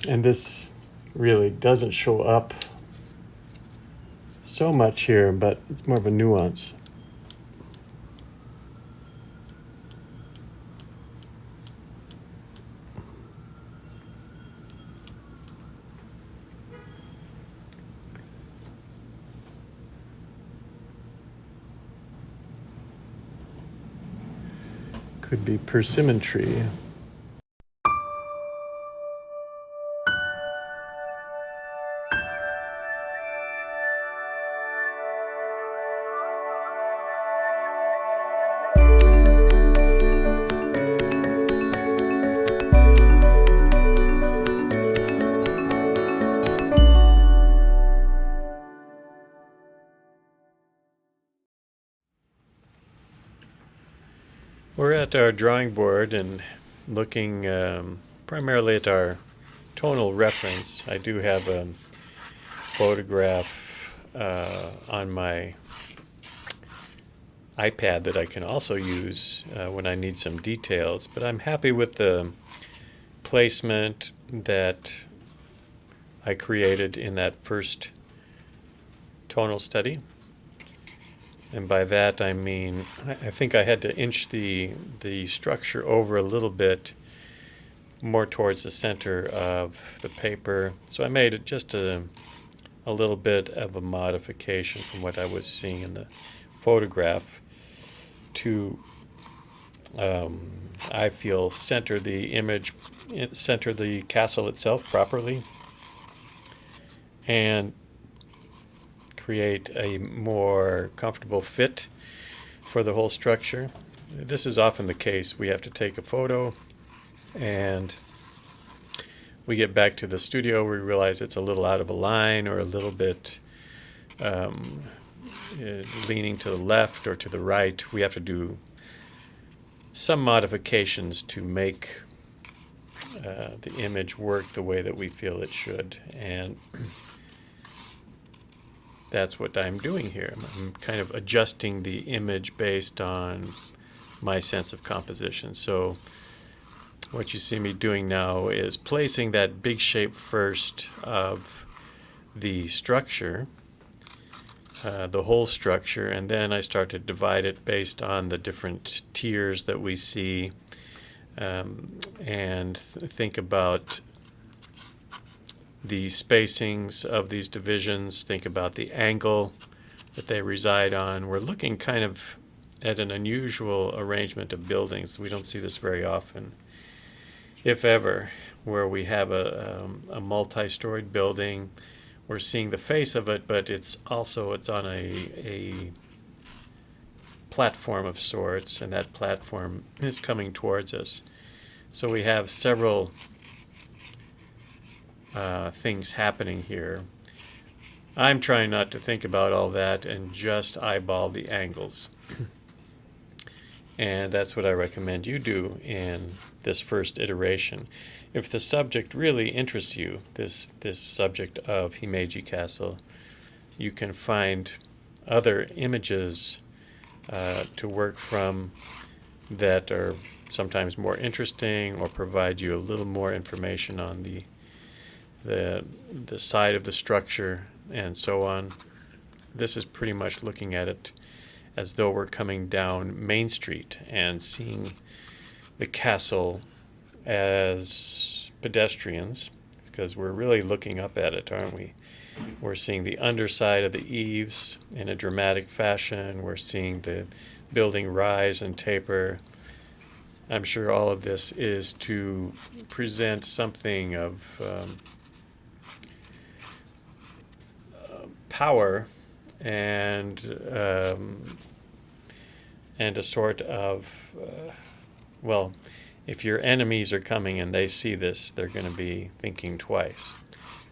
And this really doesn't show up so much here, but it's more of a nuance. Could be persymmetry. We're at our drawing board and looking primarily at our tonal reference. I do have a photograph on my iPad that I can also use when I need some details, but I'm happy with the placement that I created in that first tonal study. And by that I mean, I think I had to inch the structure over a little bit more towards the center of the paper. So I made it just a little bit of a modification from what I was seeing in the photograph to, I feel, center the image, center the castle itself properly, and create a more comfortable fit for the whole structure. This is often the case. We have to take a photo and we get back to the studio, we realize it's a little out of a line or a little bit leaning to the left or to the right. We have to do some modifications to make the image work the way that we feel it should. And that's what I'm doing here. I'm kind of adjusting the image based on my sense of composition. So what you see me doing now is placing that big shape first of the structure, the whole structure, and then I start to divide it based on the different tiers that we see, and think about the spacings of these divisions, think about the angle that they reside on. We're looking kind of at an unusual arrangement of buildings. We don't see this very often, if ever, where we have a multi-storied building. We're seeing the face of it, but it's on a platform of sorts, and that platform is coming towards us. So we have several things happening here. I'm trying not to think about all that and just eyeball the angles. And that's what I recommend you do in this first iteration. If the subject really interests you, this subject of Himei-ji Castle, you can find other images to work from that are sometimes more interesting or provide you a little more information on the side of the structure and so on. This is pretty much looking at it as though we're coming down Main Street and seeing the castle as pedestrians, because we're really looking up at it, aren't we? We're seeing the underside of the eaves in a dramatic fashion. We're seeing the building rise and taper. I'm sure all of this is to present something of power and a sort of well, if your enemies are coming and they see this, they're going to be thinking twice,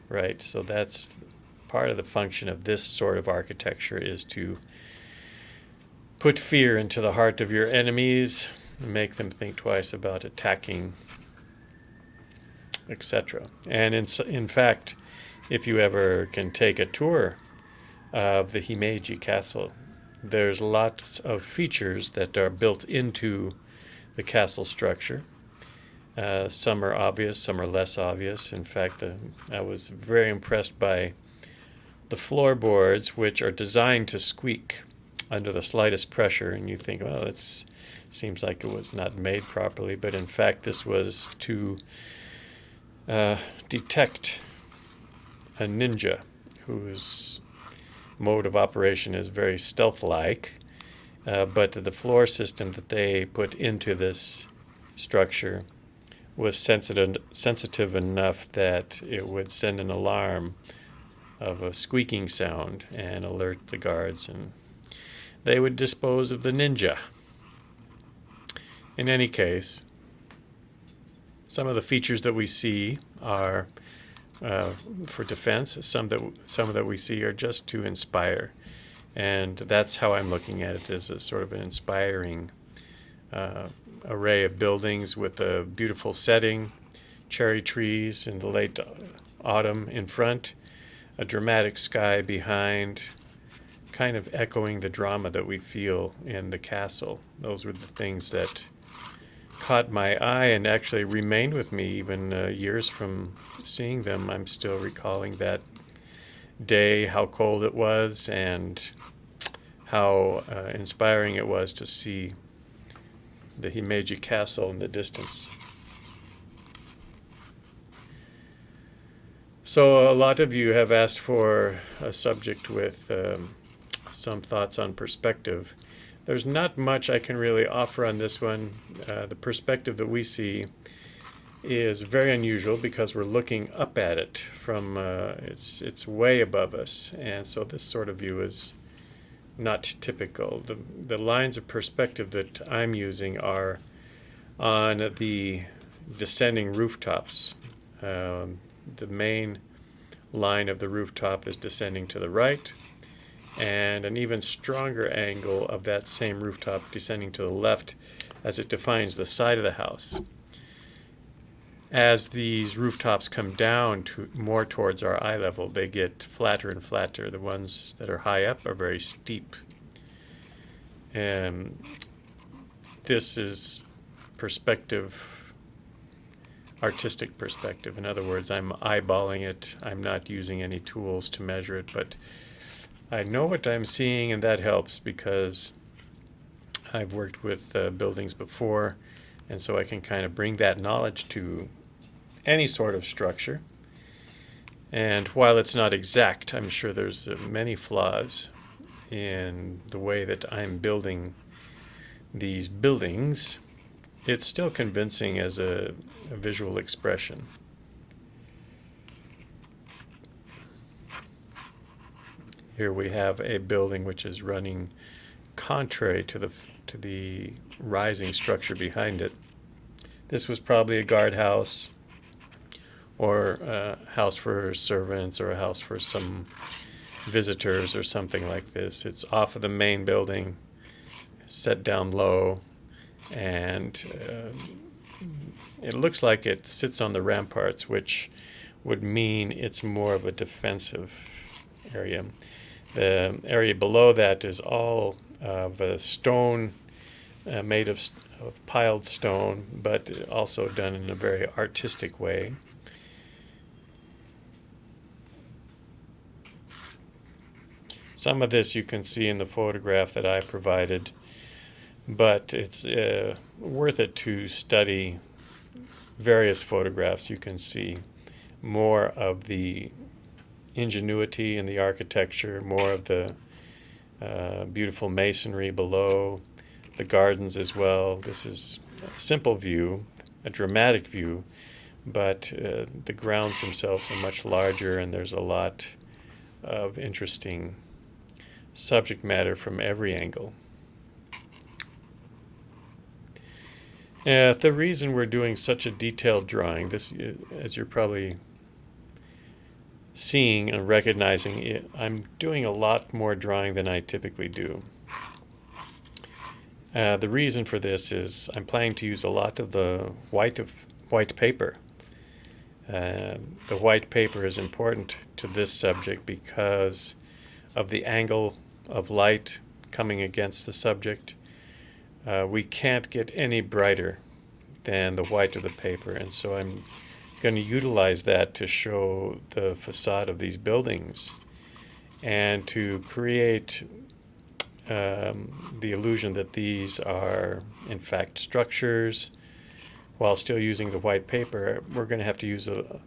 right? So that's part of the function of this sort of architecture, is to put fear into the heart of your enemies, make them think twice about attacking, etc. And in fact, if you ever can take a tour of the Himei-ji Castle, there's lots of features that are built into the castle structure Some are obvious, some are less obvious. In fact, I was very impressed by the floorboards, which are designed to squeak under the slightest pressure, and you think, well, it seems like it was not made properly, but in fact this was to detect a ninja whose mode of operation is very stealth-like, but the floor system that they put into this structure was sensitive enough that it would send an alarm of a squeaking sound and alert the guards, and they would dispose of the ninja. In any case, some of the features that we see are for defense. Some that we see are just to inspire, and that's how I'm looking at it, as a sort of an inspiring array of buildings with a beautiful setting, cherry trees in the late autumn in front, a dramatic sky behind, kind of echoing the drama that we feel in the castle. Those were the things that caught my eye and actually remained with me even years from seeing them. I'm still recalling that day, how cold it was, and how inspiring it was to see the Himei-ji castle in the distance. So a lot of you have asked for a subject with some thoughts on perspective. There's not much I can really offer on this one. The perspective that we see is very unusual because we're looking up at it from, it's way above us, and so this sort of view is not typical. The lines of perspective that I'm using are on the descending rooftops. The main line of the rooftop is descending to the right, and an even stronger angle of that same rooftop descending to the left as it defines the side of the house. As these rooftops come down more towards our eye level, they get flatter and flatter. The ones that are high up are very steep. And this is perspective, artistic perspective. In other words, I'm eyeballing it. I'm not using any tools to measure it, but I know what I'm seeing, and that helps because I've worked with buildings before, and so I can kind of bring that knowledge to any sort of structure. And while it's not exact, I'm sure there's many flaws in the way that I'm building these buildings. It's still convincing as a visual expression. Here we have a building which is running contrary to the rising structure behind it. This was probably a guardhouse, or a house for servants, or a house for some visitors or something like this. It's off of the main building, set down low, and it looks like it sits on the ramparts, which would mean it's more of a defensive area. The area below that is all of a stone, made of piled stone, but also done in a very artistic way. Some of this you can see in the photograph that I provided, but it's worth it to study various photographs. You can see more of the ingenuity in the architecture, more of the beautiful masonry below, the gardens as well. This is a simple view, a dramatic view, but the grounds themselves are much larger, and there's a lot of interesting subject matter from every angle. The reason we're doing such a detailed drawing, this, as you're probably seeing and recognizing it, I'm doing a lot more drawing than I typically do. The reason for this is I'm planning to use a lot of the white paper. The white paper is important to this subject because of the angle of light coming against the subject. We can't get any brighter than the white of the paper. And so I'm going to utilize that to show the facade of these buildings and to create the illusion that these are in fact structures. While still using the white paper, we're going to have to use a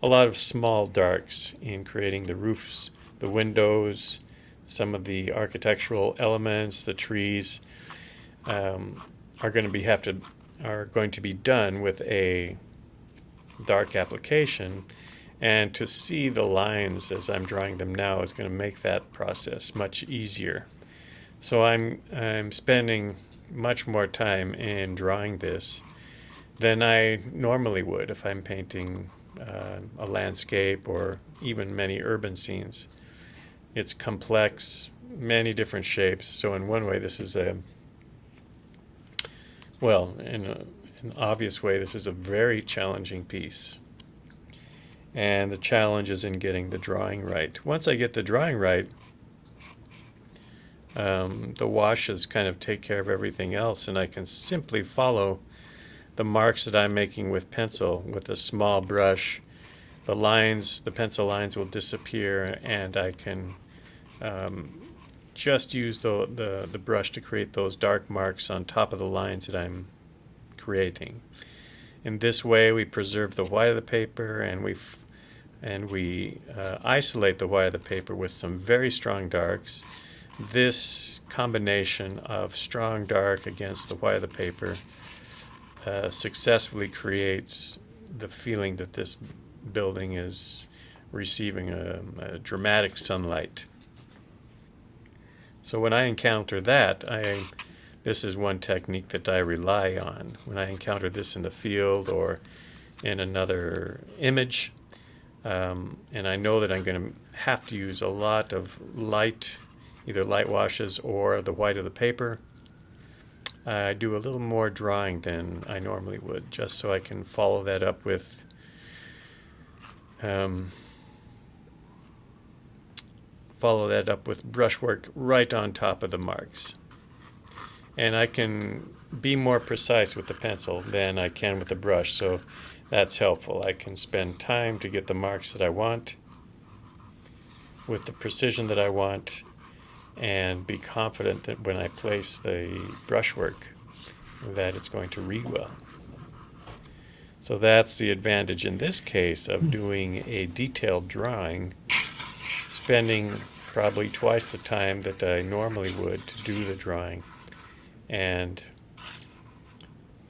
lot of small darks in creating the roofs, the windows, some of the architectural elements, the trees are going to be done with a dark application, and to see the lines as I'm drawing them now is going to make that process much easier. So I'm spending much more time in drawing this than I normally would if I'm painting a landscape or even many urban scenes. It's complex, many different shapes. So in one way, this is in an obvious way, this is a very challenging piece. And the challenge is in getting the drawing right. Once I get the drawing right, the washes kind of take care of everything else, and I can simply follow the marks that I'm making with pencil with a small brush. The pencil lines will disappear, and I can just use the brush to create those dark marks on top of the lines that I'm creating. In this way, we preserve the white of the paper, and we isolate the white of the paper with some very strong darks. This combination of strong dark against the white of the paper successfully creates the feeling that this building is receiving a dramatic sunlight. So when I encounter that, this is one technique that I rely on. When I encounter this in the field or in another image, and I know that I'm going to have to use a lot of light, either light washes or the white of the paper, I do a little more drawing than I normally would, just so I can follow that up with brushwork right on top of the marks. And I can be more precise with the pencil than I can with the brush, so that's helpful. I can spend time to get the marks that I want with the precision that I want, and be confident that when I place the brushwork that it's going to read well. So that's the advantage in this case of doing a detailed drawing, spending probably twice the time that I normally would to do the drawing, and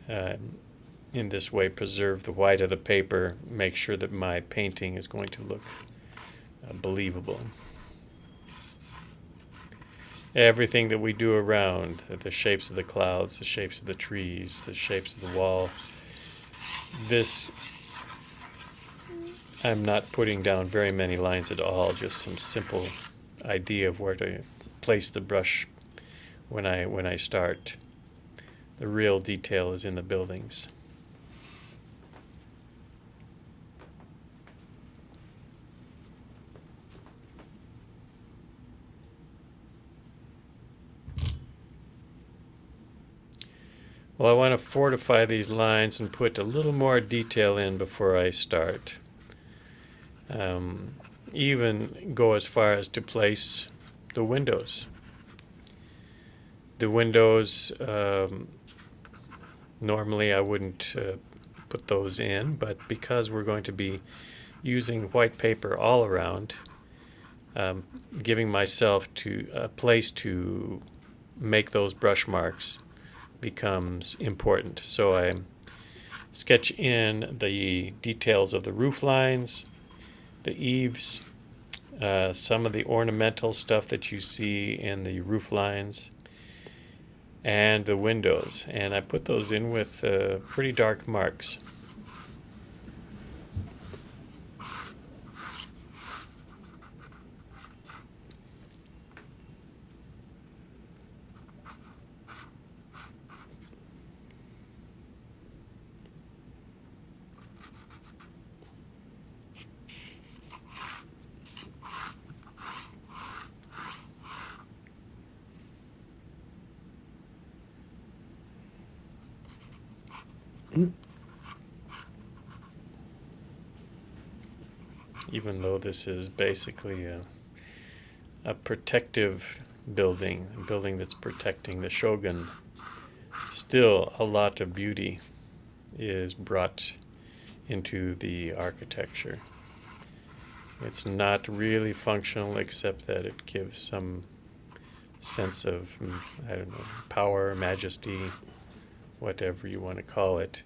in this way preserve the white of the paper, make sure that my painting is going to look believable. Everything that we do around, the shapes of the clouds, the shapes of the trees, the shapes of the wall, this, I'm not putting down very many lines at all, just some simple idea of where to place the brush when I start. The real detail is in the buildings. Well, I want to fortify these lines and put a little more detail in before I start. Even go as far as to place the windows. The windows, normally I wouldn't put those in, but because we're going to be using white paper all around, giving myself a place to make those brush marks becomes important. So I sketch in the details of the roof lines, the eaves, some of the ornamental stuff that you see in the roof lines, and the windows. And I put those in with pretty dark marks. Even though this is basically a protective building, a building that's protecting the shogun, still a lot of beauty is brought into the architecture. It's not really functional except that it gives some sense of, I don't know, power, majesty, whatever you want to call it.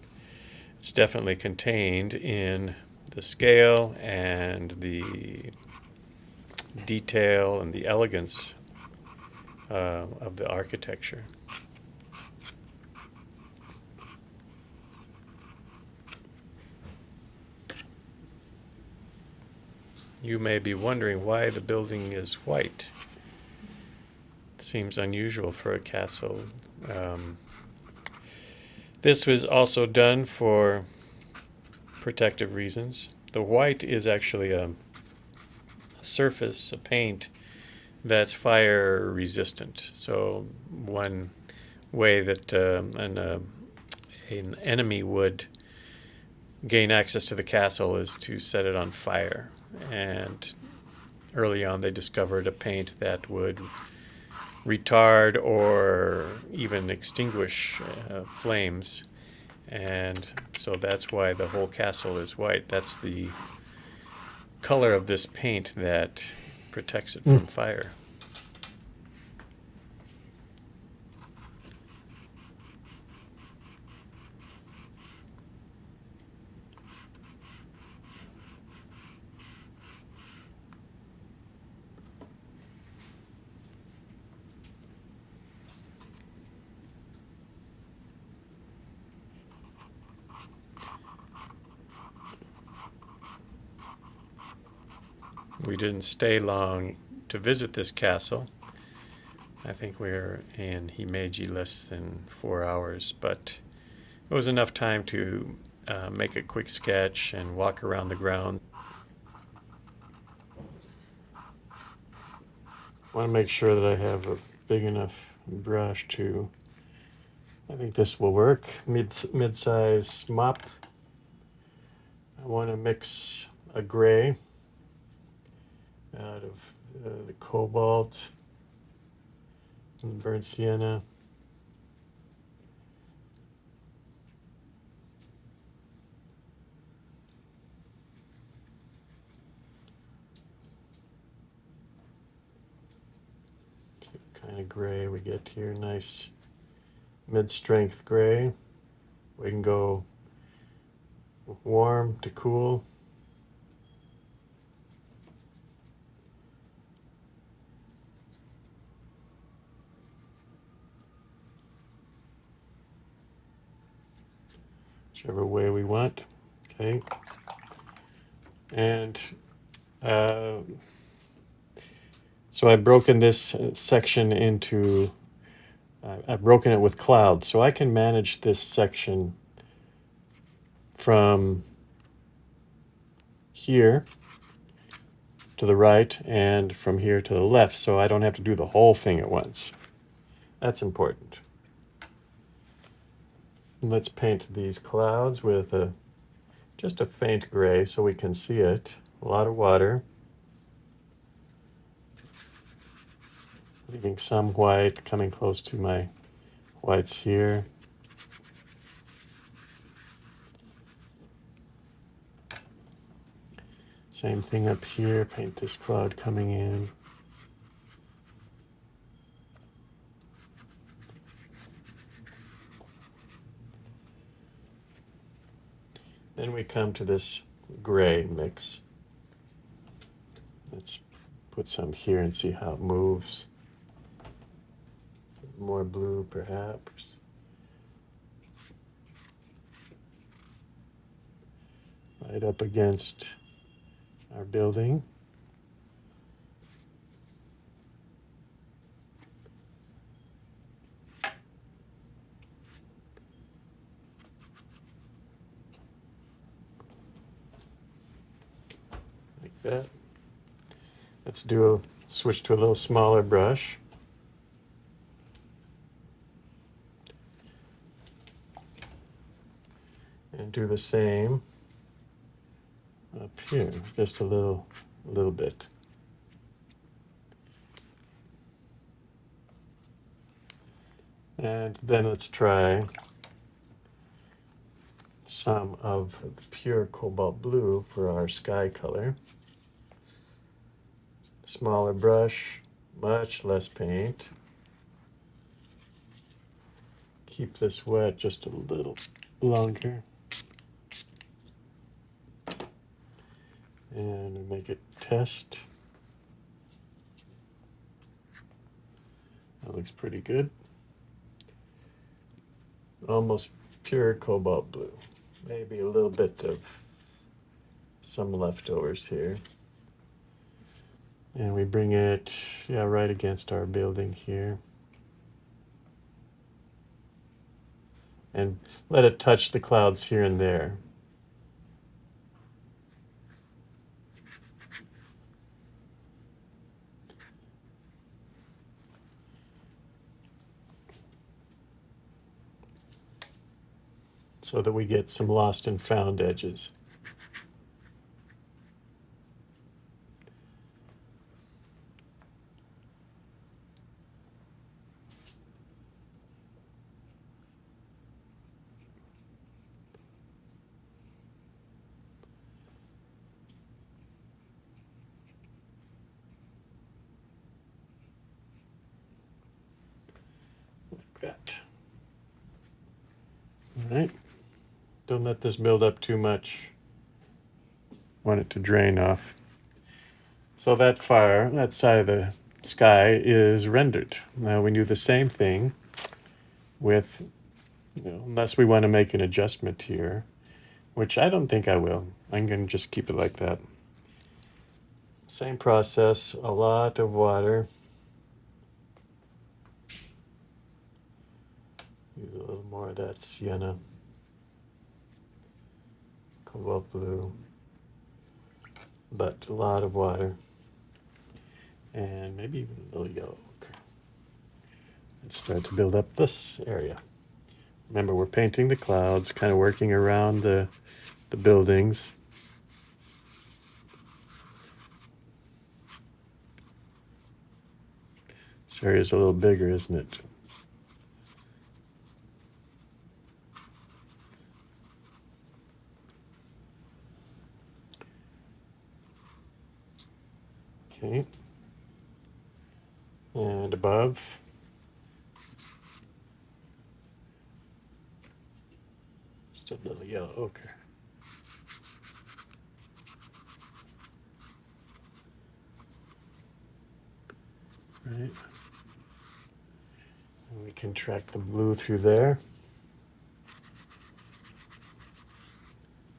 It's definitely contained in the scale and the detail and the elegance of the architecture. You may be wondering why the building is white. It seems unusual for a castle. This was also done for protective reasons. The white is actually a surface, a paint that's fire resistant. So one way that an enemy would gain access to the castle is to set it on fire. And early on they discovered a paint that would retard or even extinguish flames. And so that's why the whole castle is white. That's the color of this paint that protects it from fire. We didn't stay long to visit this castle. I think we were in Himei-ji less than 4 hours, but it was enough time to make a quick sketch and walk around the ground. I want to make sure that I have a big enough brush to, I think this will work, mid-size mop. I want to mix a gray out of the cobalt and burnt sienna. See what kind of gray we get here. Nice mid-strength gray. We can go warm to cool. Whichever way we want. Okay. And so I've broken this section into, I've broken it with clouds. So I can manage this section from here to the right and from here to the left, so I don't have to do the whole thing at once. That's important. Let's paint these clouds with just a faint gray so we can see it. A lot of water. Leaving some white, coming close to my whites here. Same thing up here, paint this cloud coming in. Then we come to this gray mix. Let's put some here and see how it moves. More blue, perhaps. Right up against our building. That. Let's switch to a little smaller brush. And do the same up here, just a little bit. And then let's try some of the pure cobalt blue for our sky color. Smaller brush, much less paint. Keep this wet just a little longer. And make it test. That looks pretty good. Almost pure cobalt blue. Maybe a little bit of some leftovers here. And we bring it, right against our building here. And let it touch the clouds here and there. So that we get some lost and found edges. Like that. All right. Don't let this build up too much. Want it to drain off. So that side of the sky is rendered. Now we do the same thing with, unless we want to make an adjustment here, which I don't think I will. I'm going to just keep it like that. Same process, a lot of water. Use a little more of that sienna. Cobalt blue. But a lot of water. And maybe even a little yellow ochre. Let's start to build up this area. Remember, we're painting the clouds, kind of working around the buildings. This area is a little bigger, isn't it? Okay. And above. Just a little yellow ochre. Right. And we can track the blue through there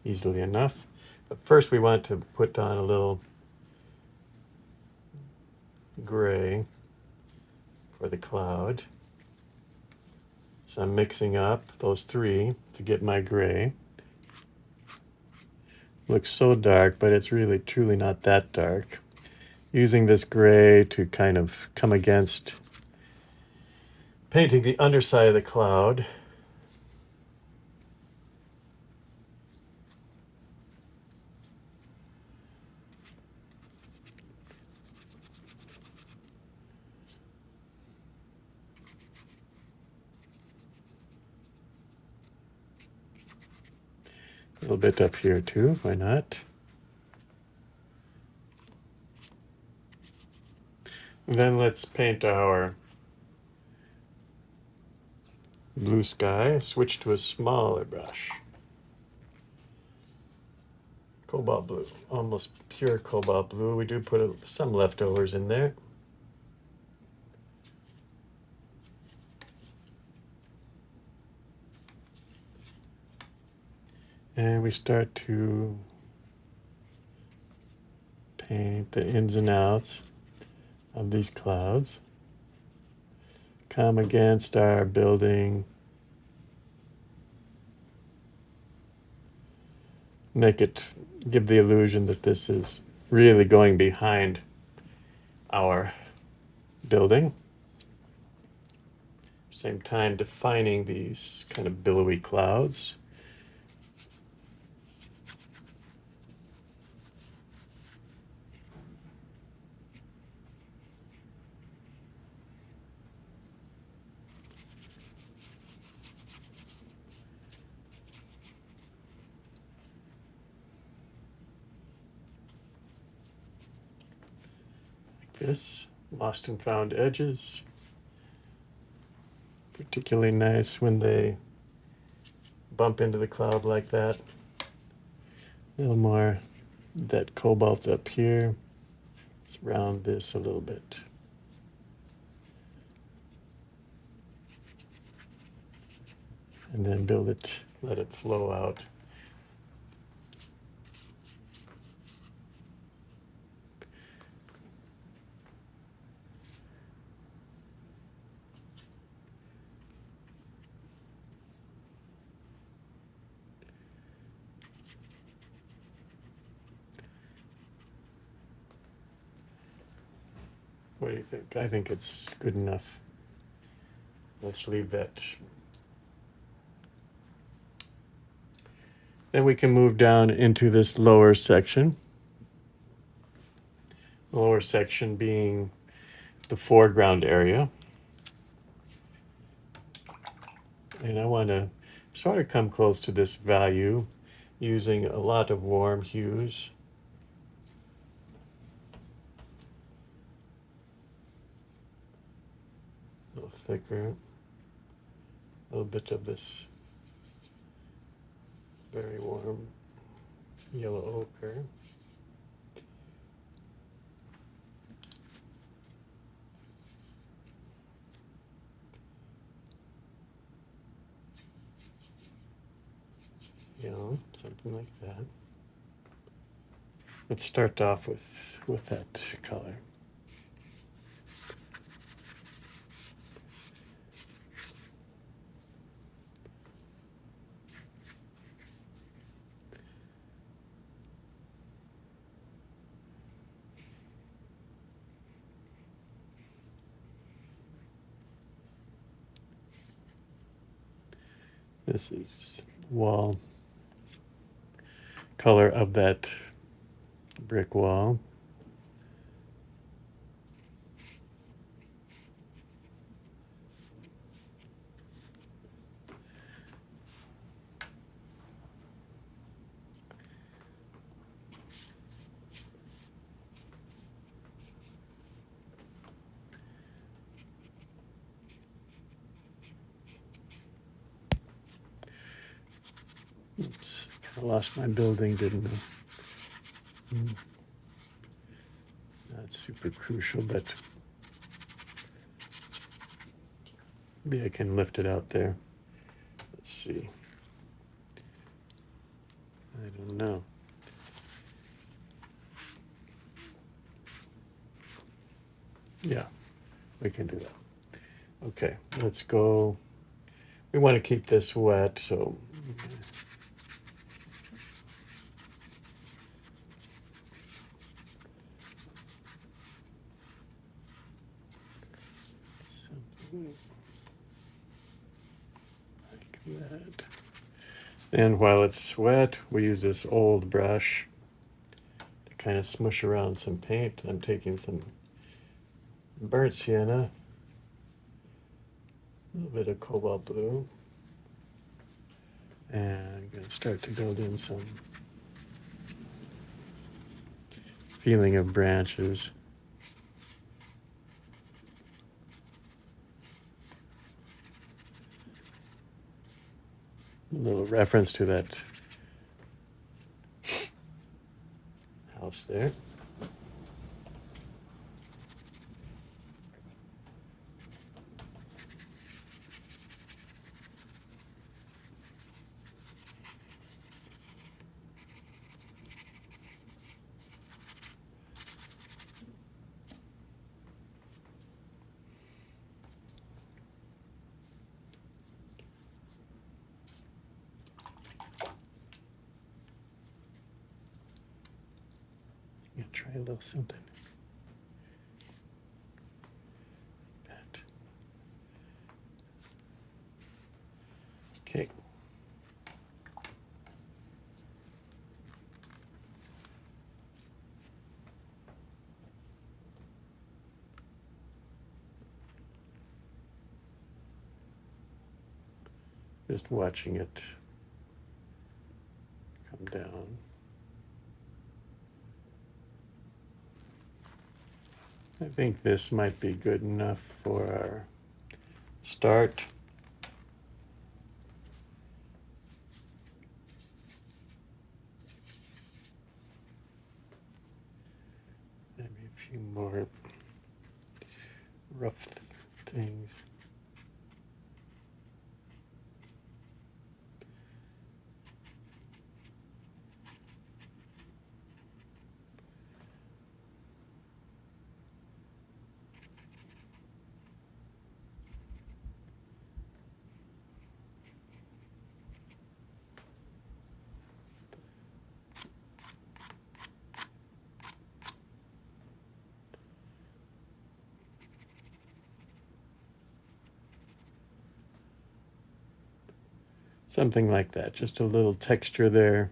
easily enough. But first we want to put on a little gray for the cloud. So I'm mixing up those three to get my gray. Looks so dark, but it's really truly not that dark. Using this gray to kind of come against painting the underside of the cloud. A little bit up here too, why not? And then let's paint our blue sky. Switch to a smaller brush. Cobalt blue, almost pure cobalt blue. We do put some leftovers in there. And we start to paint the ins and outs of these clouds. Come against our building. Give the illusion that this is really going behind our building. Same time defining these kind of billowy clouds. this, lost and found edges. Particularly nice when they bump into the cloud like that. A little more that cobalt up here. Let's round this a little bit. And then build it, let it flow out. What do you think? I think it's good enough. Let's leave that. Then we can move down into this lower section. Lower section being the foreground area. And I want to sort of come close to this value using a lot of warm hues. A little thicker. A little bit of this very warm yellow ochre. You know, something like that. Let's start off with that color. This is wall color of that brick wall. Oops, I lost my building, didn't I? Not super crucial, but maybe I can lift it out there. Let's see. I don't know. Yeah, we can do that. Okay, let's go. We want to keep this wet, so something like that. And while it's wet, we use this old brush to kind of smush around some paint. I'm taking some burnt sienna, a little bit of cobalt blue, and I'm going to start to build in some feeling of branches. A little reference to that house there. I'm gonna try a little something. That. Okay. Just watching it come down. I think this might be good enough for our start. Maybe a few more rough things. Something like that, just a little texture there.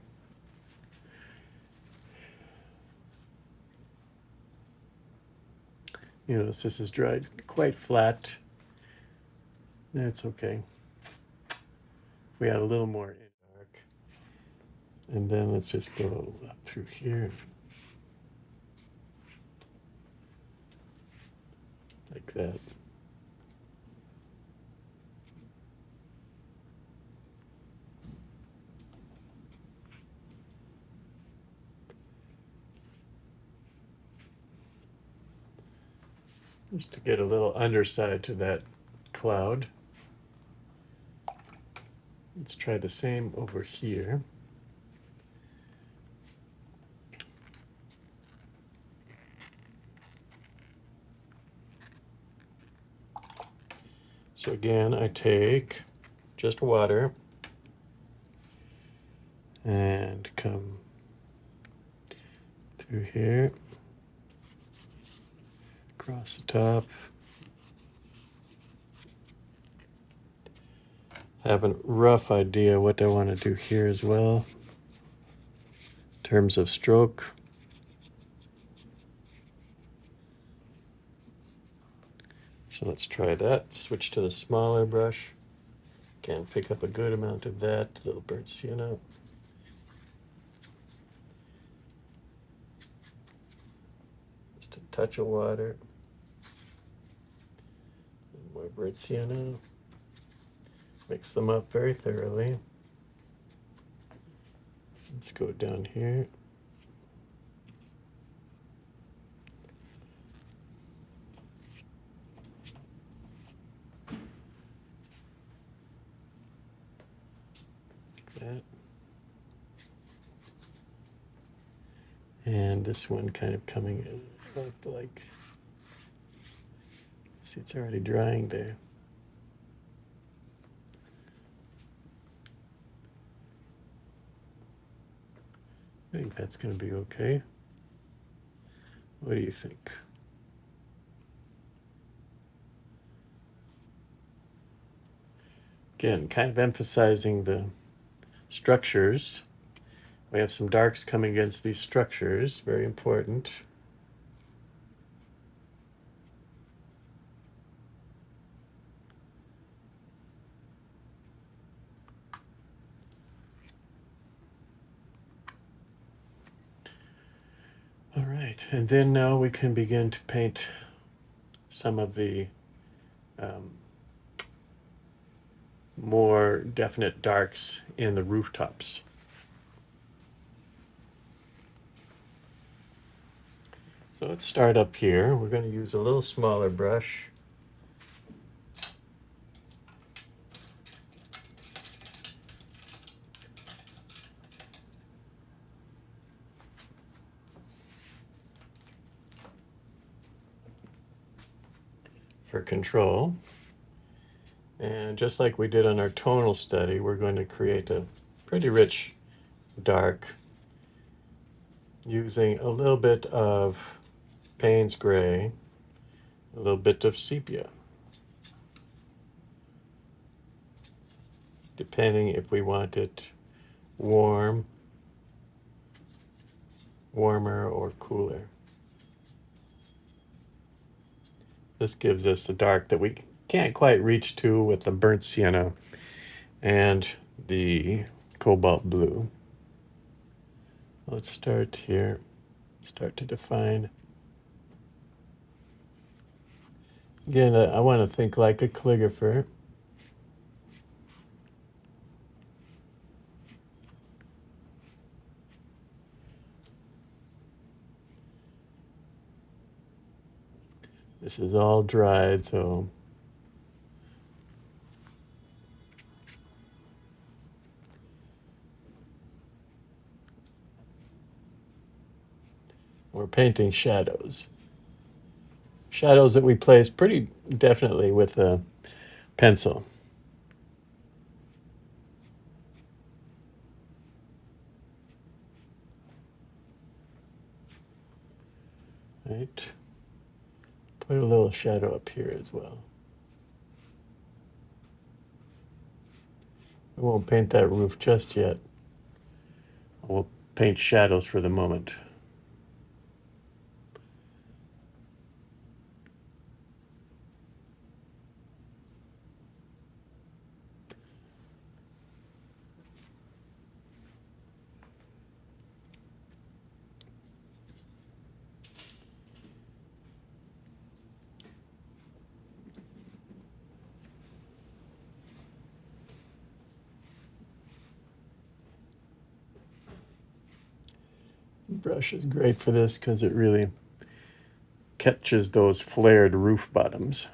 You notice this is dried quite flat. That's okay. We add a little more in dark. And then let's just go up through here. Like that. Just to get a little underside to that cloud. Let's try the same over here. So again, I take just water and come through here, across the top. Have a rough idea what I want to do here as well, in terms of stroke. So let's try that. Switch to the smaller brush. Can pick up a good amount of that little burnt sienna. Just a touch of water. And more burnt sienna. Mix them up very thoroughly. Let's go down here. That. And this one kind of coming in like, see, it's already drying there. I think that's going to be okay. What do you think? Again, kind of emphasizing the structures. We have some darks coming against these structures, very important. All right, and then now we can begin to paint some of the more definite darks in the rooftops. So let's start up here. We're going to use a little smaller brush. For control. And just like we did on our tonal study, we're going to create a pretty rich dark using a little bit of Payne's gray, a little bit of sepia, depending if we want it warmer or cooler. This gives us a dark that we can't quite reach to with the burnt sienna and the cobalt blue. Let's start here, start to define. Again, I want to think like a calligrapher. This is all dried, so we're painting shadows. Shadows that we place pretty definitely with a pencil. Right? Put a little shadow up here as well. We won't paint that roof just yet. We'll paint shadows for the moment. Brush is great for this because it really catches those flared roof bottoms.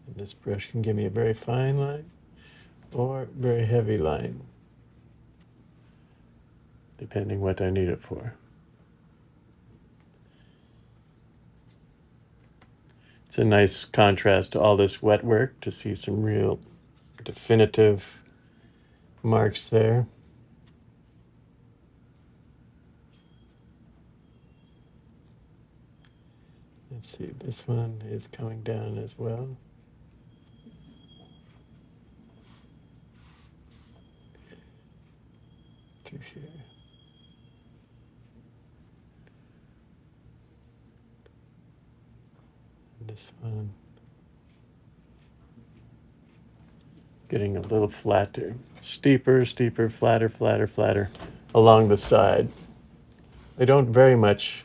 And this brush can give me a very fine line or very heavy line, depending what I need it for. It's a nice contrast to all this wet work to see some real definitive marks there. Let's see, this one is coming down as well. To here. And this one getting a little flatter. Steeper, steeper, flatter, flatter, flatter along the side. They don't very much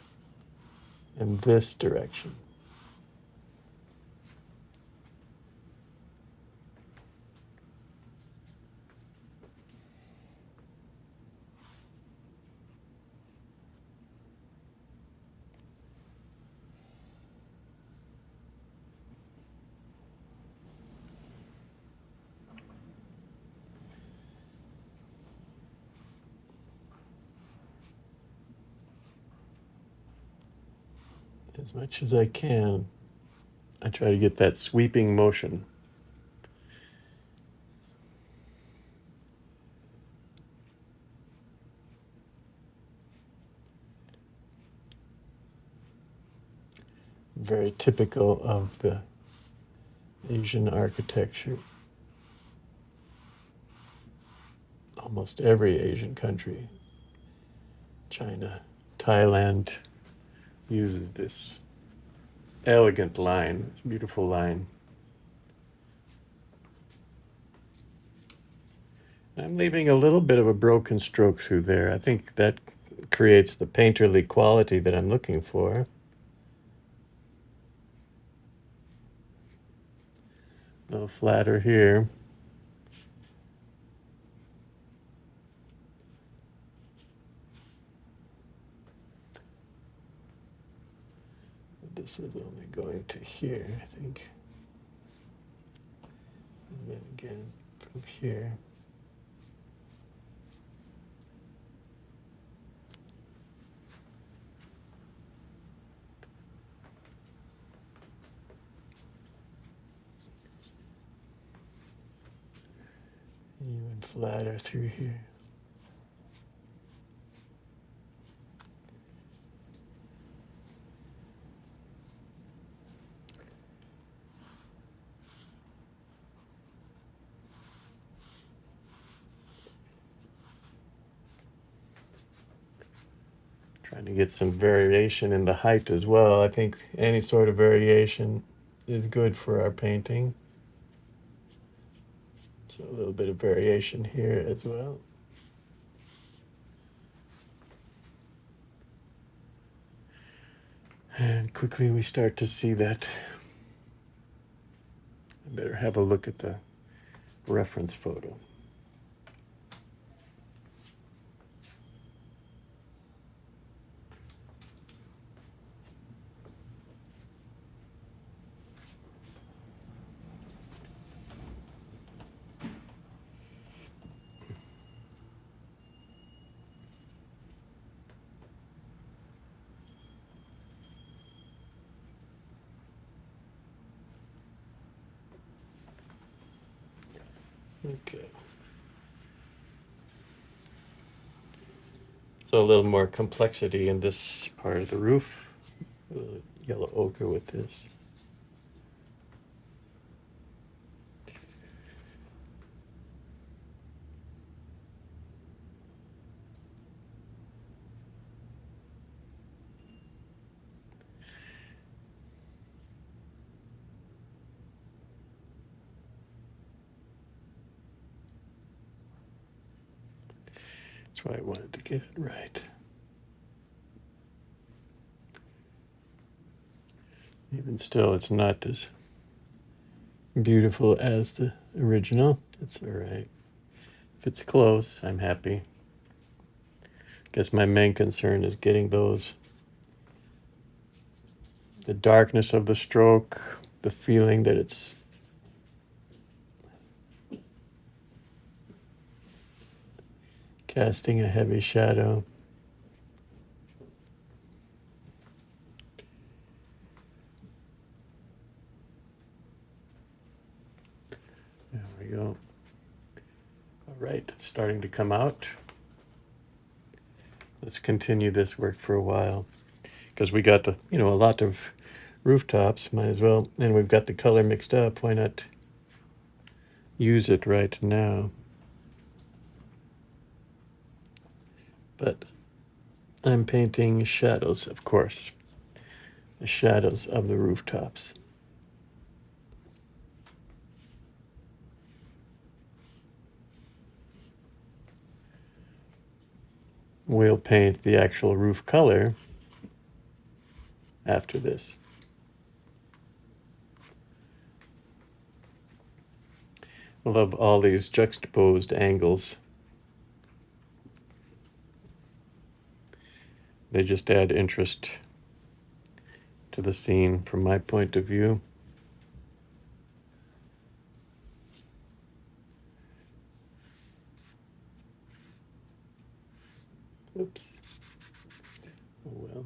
in this direction. As much as I can, I try to get that sweeping motion. Very typical of the Asian architecture. Almost every Asian country, China, Thailand, uses this elegant line, this beautiful line. I'm leaving a little bit of a broken stroke through there. I think that creates the painterly quality that I'm looking for. A little flatter here. This is only going to here, I think. And then again from here. Even flatter through here. Trying to get some variation in the height as well. I think any sort of variation is good for our painting. So a little bit of variation here as well. And quickly we start to see that. I better have a look at the reference photo. Okay. So a little more complexity in this part of the roof. A little yellow ochre with this. That's why I wanted to get it right. Even still, it's not as beautiful as the original. It's all right. If it's close, I'm happy. Guess my main concern is getting the darkness of the stroke, the feeling that it's casting a heavy shadow. There we go. All right, starting to come out. Let's continue this work for a while because we got a lot of rooftops. Might as well, and we've got the color mixed up. Why not use it right now? But I'm painting shadows, of course. The shadows of the rooftops. We'll paint the actual roof color after this. I love all these juxtaposed angles. They just add interest to the scene from my point of view. Oops. Oh well.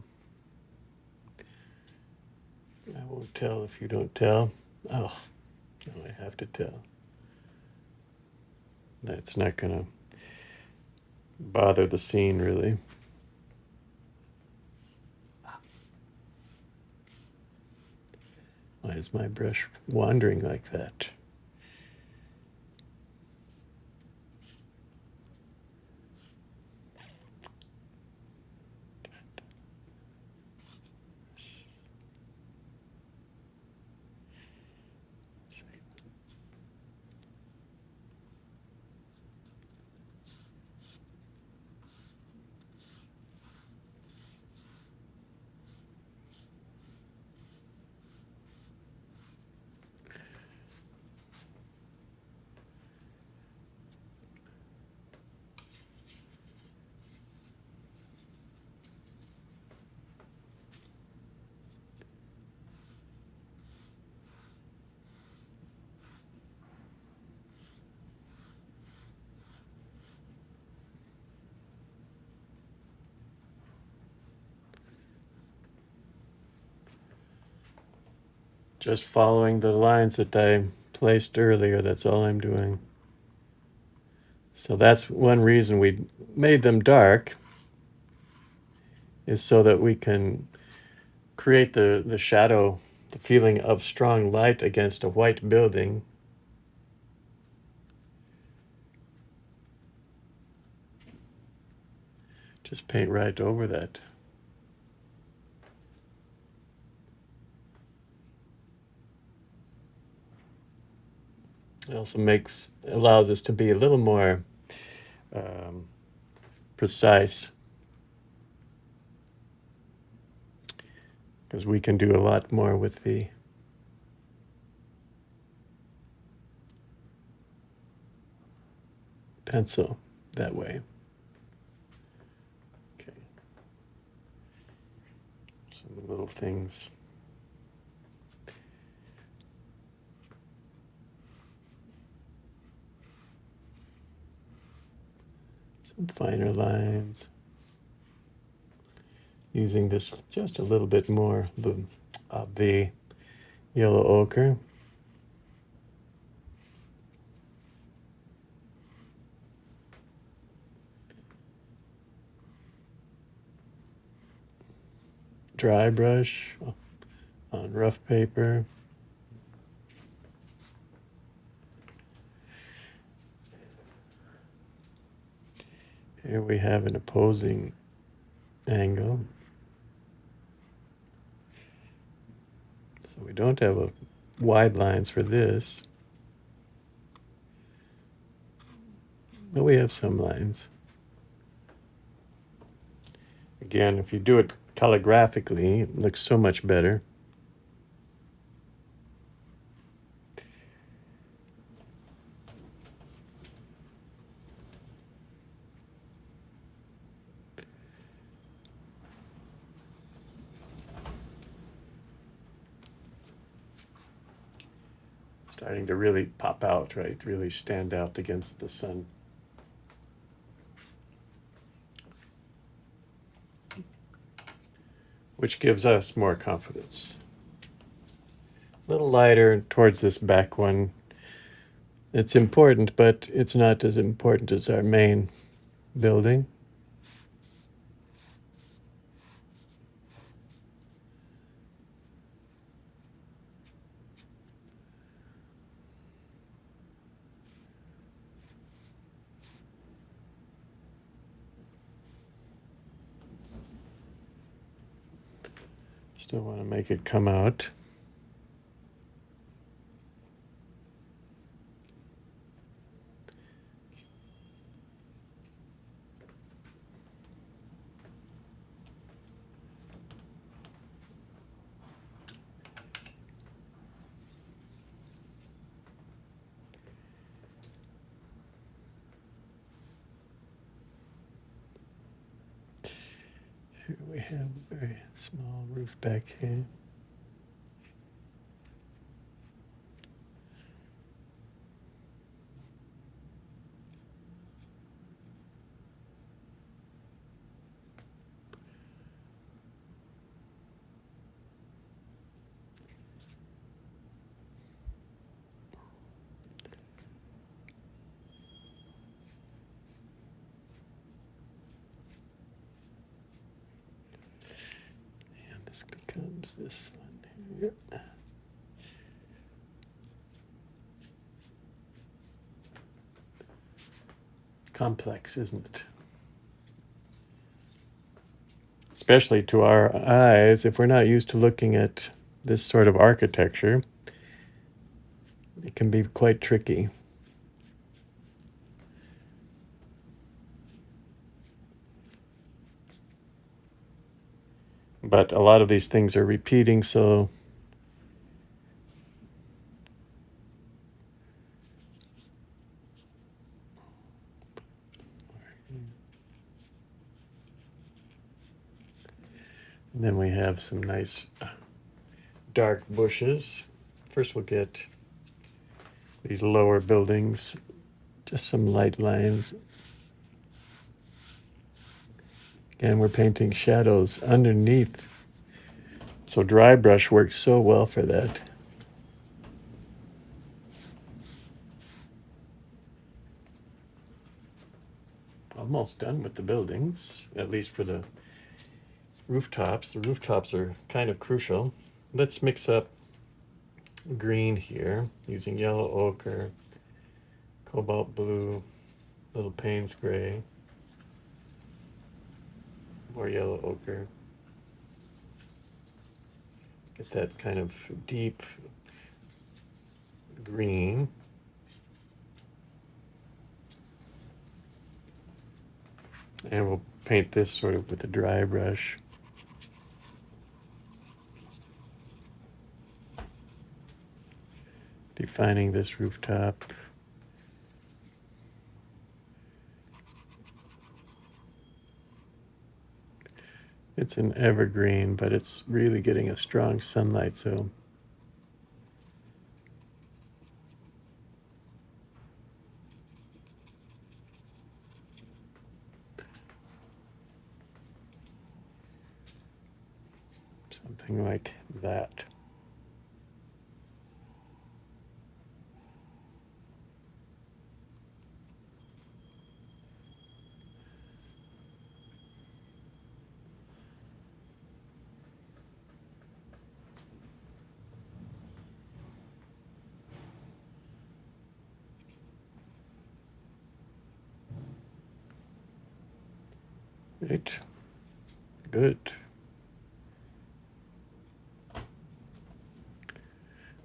I won't tell if you don't tell. Oh, no, I have to tell. That's not gonna bother the scene really. Why is my brush wandering like that? Just following the lines that I placed earlier, that's all I'm doing. So that's one reason we made them dark, is so that we can create the shadow, the feeling of strong light against a white building. Just paint right over that. It also allows us to be a little more precise, because we can do a lot more with the pencil that way. Okay. Some little things. Some finer lines. Using this just a little bit more of the yellow ochre. Dry brush on rough paper. Here we have an opposing angle. So we don't have wide lines for this, but we have some lines. Again, if you do it calligraphically, it looks so much better. Starting to really pop out, right? Really stand out against the sun. Which gives us more confidence. A little lighter towards this back one. It's important, but it's not as important as our main building. Still want to make it come out. Here we have a very small roof back here. And this becomes this one here. Complex, isn't it? Especially to our eyes, if we're not used to looking at this sort of architecture, it can be quite tricky. But a lot of these things are repeating, so and then we have some nice dark bushes. First we'll get these lower buildings, just some light lines. Again, we're painting shadows underneath. So dry brush works so well for that. Almost done with the buildings, at least for the rooftops. The rooftops are kind of crucial. Let's mix up green here using yellow ochre, cobalt blue, little Payne's gray, more yellow ochre. Get that kind of deep green. And we'll paint this sort of with a dry brush. Defining this rooftop. It's an evergreen, but it's really getting a strong sunlight, so something like that. Right. Good.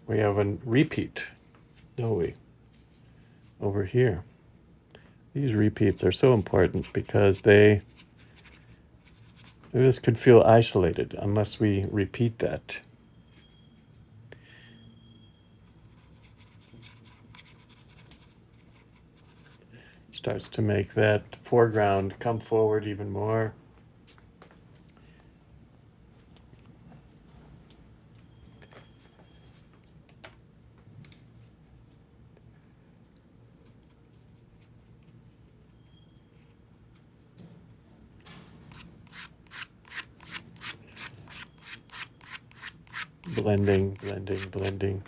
We have a repeat, don't we? Over here. These repeats are so important because this could feel isolated unless we repeat that. Starts to make that foreground come forward even more. Blending, blending, blending.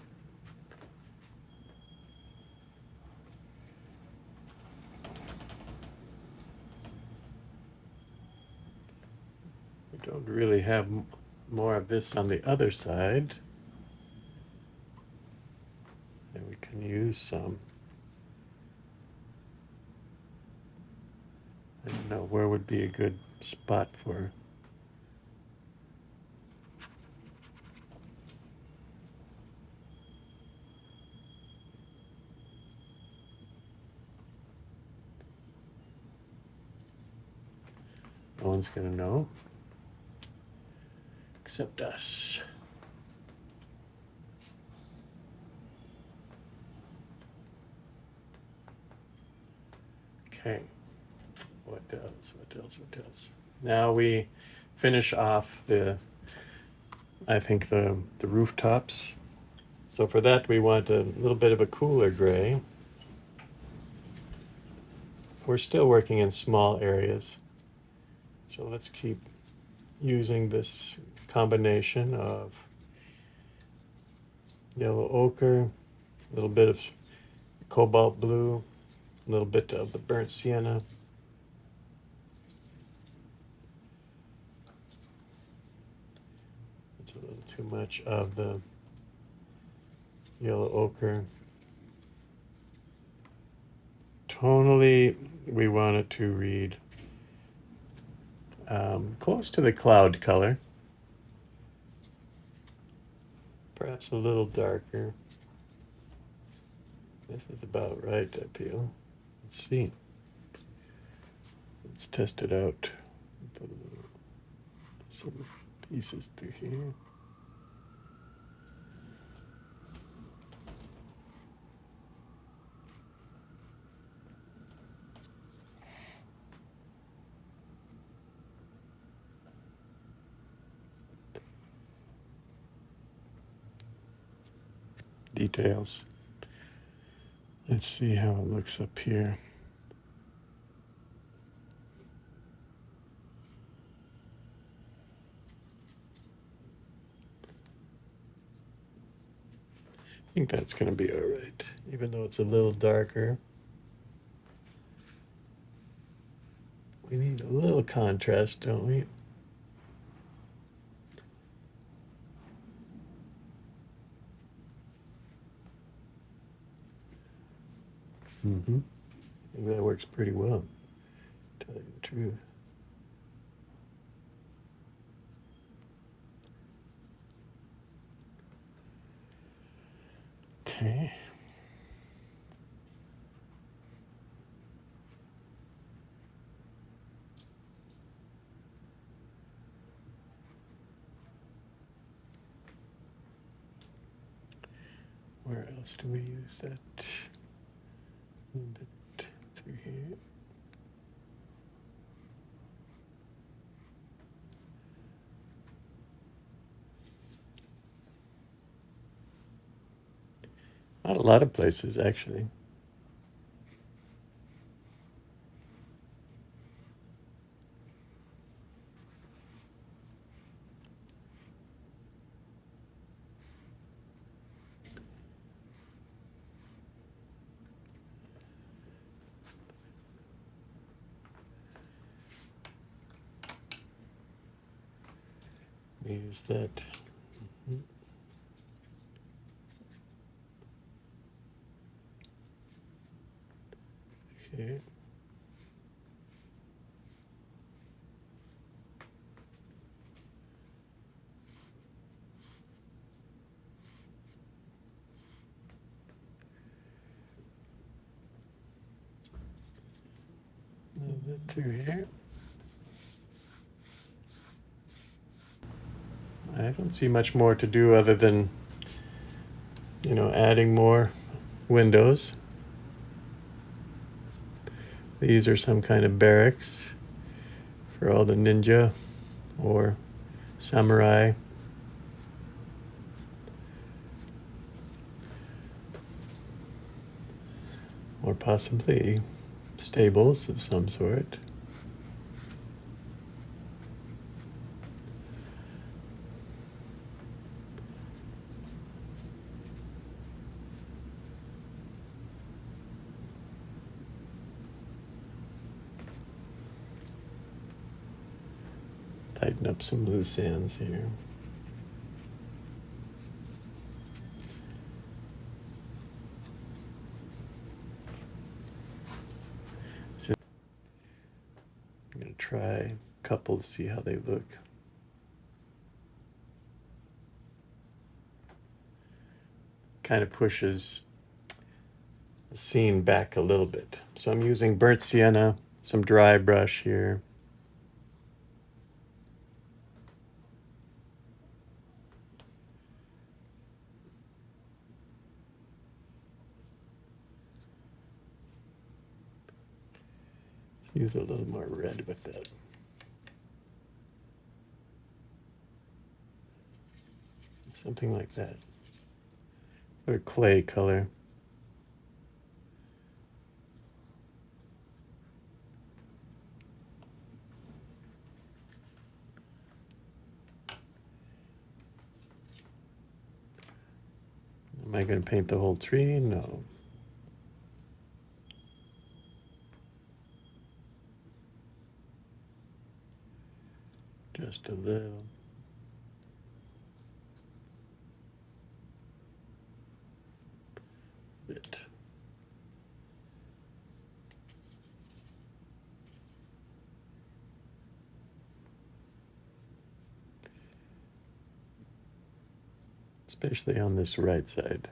We don't really have more of this on the other side. And we can use some. I don't know where would be a good spot for. No one's gonna know, except us. Okay, what else, what else, what else? Now we finish off I think the rooftops. So for that we want a little bit of a cooler gray. We're still working in small areas. So let's keep using this combination of yellow ochre, a little bit of cobalt blue, a little bit of the burnt sienna. It's a little too much of the yellow ochre. Tonally, we want it to read close to the cloud color. Perhaps a little darker. This is about right, I feel. Let's see. Let's test it out. Put some pieces through here. Details. Let's see how it looks up here. I think that's going to be all right, even though it's a little darker. We need a little contrast, don't we? Mm-hmm. I think that works pretty well, to tell you the truth. Okay. Where else do we use that? A little bit through here. Not a lot of places, actually. Use that. Okay. A little bit through here. I don't see much more to do other than, adding more windows. These are some kind of barracks for all the ninja or samurai. Or possibly stables of some sort. Tighten up some loose ends here. So I'm going to try a couple to see how they look. Kind of pushes the scene back a little bit. So I'm using burnt sienna, some dry brush here. Use a little more red with that. Something like that. Or clay color. Am I going to paint the whole tree? No. Just a little. Bit. Especially on this right side.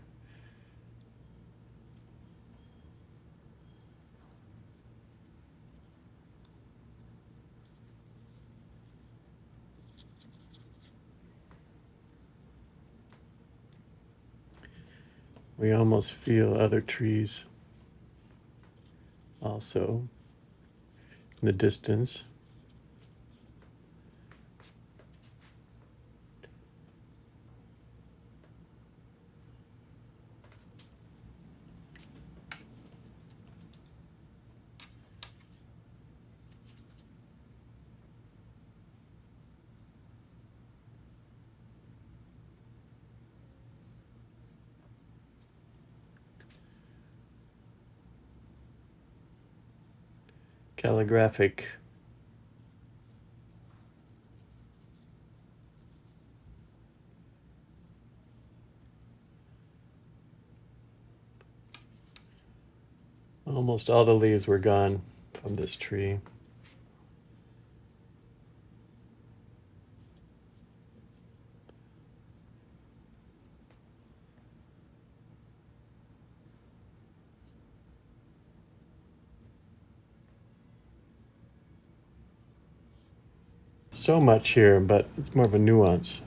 We almost feel other trees also in the distance. Calligraphic. Almost all the leaves were gone from this tree. So much here, but it's more of a nuance.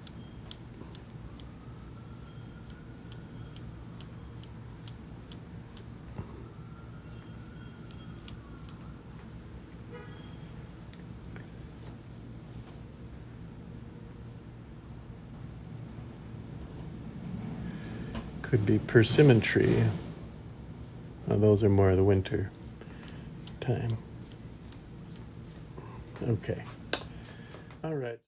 could be persimmon-tree. Those are more of the winter time. Okay. All right.